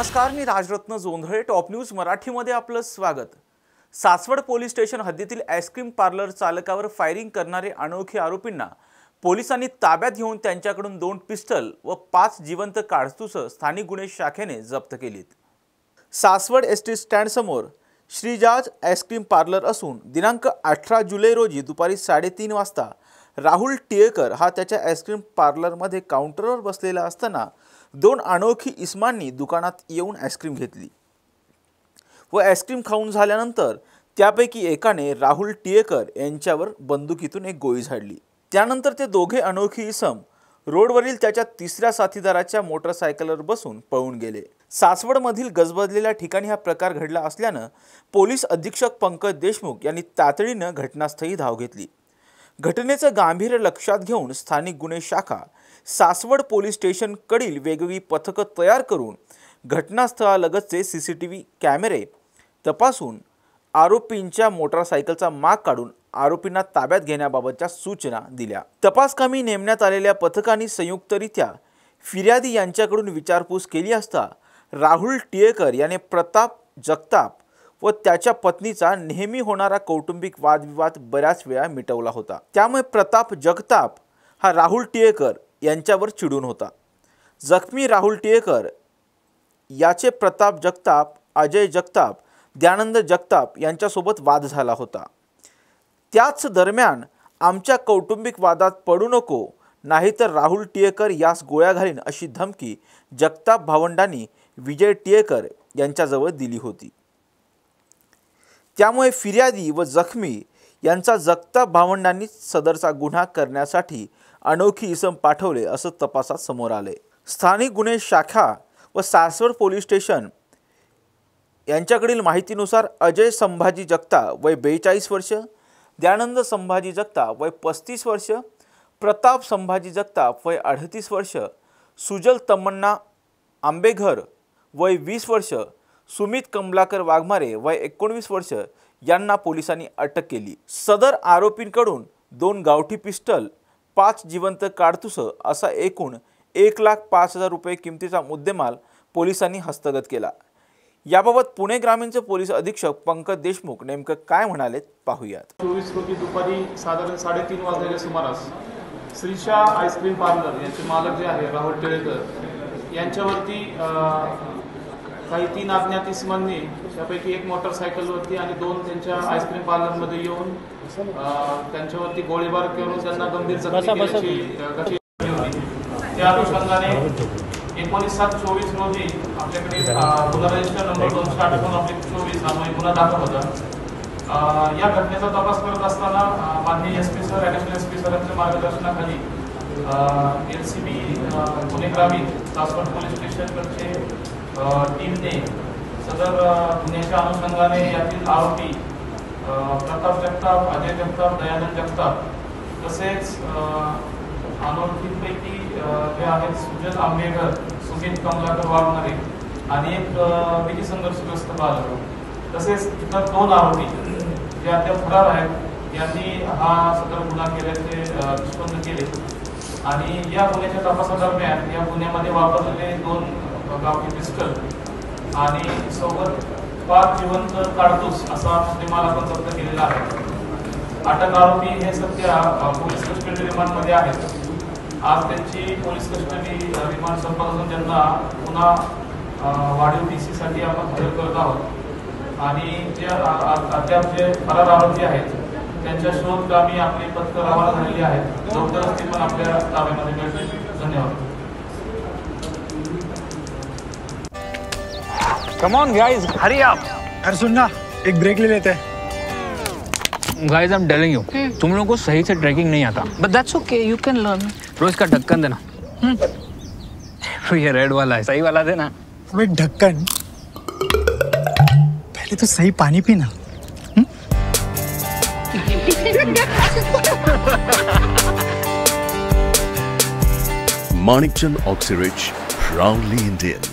नमस्कार, मी Rajratna Jondhale. Top news मराठीमध्ये आपलं स्वागत. सासवड पोलीस स्टेशन हद्दीतील आईस्क्रीम पार्लर चालकावर फायरिंग करणारे अनोळखी आरोपींना पोलिसांनी ताब्यात घेऊन त्यांच्याकडून 2 पिस्टल व 5 जिवंत कारतूस स्थानिक गुन्हे शाखेने जप्त केलीत. सासवड एसटी स्टँड समोर श्रीजाज आईस्क्रीम पार्लर असून दिनांक 18 जुलै रोजी दुपारी 3:30 वाजता राहुल टिळेकर हा त्याच्या आईस्क्रीम पार्लरमध्ये काउंटरवर बसलेला असताना 2 अनोळखी इसमांनी दुकानात येऊन आईस्क्रीम घेतली व आईस्क्रीम खाऊन झाल्यानंतर त्यापैकी एकाने राहुल टिळेकर यांच्यावर बंदुकीतून एक गोळी झाडली. त्यानंतर ते दोघे अनोळखी इसम रोडवरील त्याच्या तिसऱ्या साथीदाराच्या मोटरसायकलवर बसून पळून गेले. सासवडमधील गजबजलेल्या ठिकाणी हा प्रकार घडला असल्याने पोलीस अधीक्षक पंकज देशमुख यांनी तातडीने घटनास्थळी धाव घेतली. घटनेचं गांभीर्य लक्षात घेऊन स्थानिक गुन्हे शाखा सासवड पोलीस स्टेशन कडील वेगवेगळी पथकं तयार करून घटनास्थळालगतचे सीसीटीव्ही कॅमेरे तपासून आरोपींच्या मोटरसायकलचा माग काढून आरोपींना ताब्यात घेण्याबाबतच्या सूचना दिल्या. तपासकामी नेमण्यात आलेल्या पथकांनी संयुक्तरित्या फिर्यादी यांच्याकडून विचारपूस केली असता राहुल टिळेकर याने प्रताप जगताप व त्याच्या पत्नीचा नेहमी होणारा कौटुंबिक वादविवाद बऱ्याच वेळा मिटवला होता. त्यामुळे प्रताप जगताप हा राहुल टिळेकर यांच्यावर चिडून होता. जखमी राहुल टिळेकर याचे प्रताप जगताप, अजय जगताप, दयानंद जगताप यांच्यासोबत वाद झाला होता. त्याच दरम्यान आमच्या कौटुंबिक वादात पडू नको, नाहीतर राहुल टिळेकर यास गोळ्या घालीन अशी धमकी जगताप भावंडांनी विजय टिळेकर यांच्याजवळ दिली होती. त्यामुळे फिर्यादी व जखमी यांचा जगताप भावंडांनी सदरचा गुन्हा करण्यासाठी अनोळखी इसम पाठवले असं तपासात समोर आले. स्थानिक गुन्हे शाखा व सासवड पोलीस स्टेशन यांच्याकडील माहितीनुसार अजय संभाजी जगताप वय 42 वर्ष, दयानंद संभाजी जगताप वय 35 वर्ष, प्रताप संभाजी जगताप वय 38 वर्ष, सुजल तमन्ना आंबेघर वय 20 वर्ष, सुमित कमलाकर वाघमारे वय 19 वर्ष यांना पोलिसांनी अटक केली. सदर आरोपींकडून 2 गावठी पिस्टल, 5 जिवंत कारतूस असा एकूण 1,05,000 रुपये किमतीचा मुद्देमाल पोलिसांनी हस्तगत केला. याबाबत पुणे ग्रामीणचे पोलीस अधीक्षक पंकज देशमुख नेमकं काय म्हणाले पाहूयात. 24 रोजी दुपारी साधारण 3:30 वाजल्याच्या सुमारास श्रीशा आईस्क्रीम पार्लर यांचे मालक जे आहे राहुल टिळेकर यांच्यावरती काही 3 अज्ञात इसमांनी त्यापैकी एक मोटरसायकलवरती आणि 2 त्यांच्या आईस्क्रीम पार्लरमध्ये येऊन त्यांच्यावरती गोळीबार करून त्यांना गंभीर जखमी केल्याची त्या अनुषंगाने 19/7/24 रोजी आपल्याकडे गुन्हा रजिस्टर नंबर 228/24 हा गुन्हा दाखल होता. या घटनेचा तपास करत असताना माननीय SP सर, ॲडिशनल SP सरांच्या मार्गदर्शनाखाली LCB पुणे ग्रामीण सासवड पोलीस स्टेशनकडचे टीमने सदर गुन्ह्याच्या अनुषंगाने यातील आरोपी प्रताप जगताप, अजय जगताप, दयानंद जगताप तसेच अनोळखींपैकी जे आहेत सुजल आंबेघर, सुमित कमलाकर वाघमारे आणि एक विधी संघर्षग्रस्त बालक तसेच इतर 2 आरोपी जे अद्याप फरार आहेत यांनी हा सदर गुन्हा केल्याचे निष्पन्न केले. आणि या गुन्ह्याच्या तपासादरम्यान या गुन्ह्यामध्ये वापरलेले 2 गावठी पिस्टल आणि सोबत 5 जिवंत कारतूस असा मुद्देमाल आपण जप्त केलेला आहे. अटक आरोपी हे सध्या पोलीस कस्टडी रिमांडमध्ये आहेत. आज त्यांची पोलीस कस्टडी रिमांड संपत असून त्यांना पुन्हा वाढीव PC साठी आपण हजर करत आहोत. आणि जे अद्याप जे फरार आरोपी आहेत त्यांच्या शोधकामी आपली पथकं रवाना झालेली आहेत. लवकरच ते पण आपल्या ताब्यामध्ये मिळतील. धन्यवाद. Come on guys, hurry up. यार सुन ना, एक ब्रेक ले लेते हैं. Guys, I'm telling you, तुम लोगों को सही से ट्रैकिंग नहीं आता. But that's okay, you can learn. रोज का ढक्कन देना. ये रेड वाला है, सही वाला देना. अबे ढक्कन, पहले तो सही पानी पीना. Manikchand Oxyrich, proudly Indian.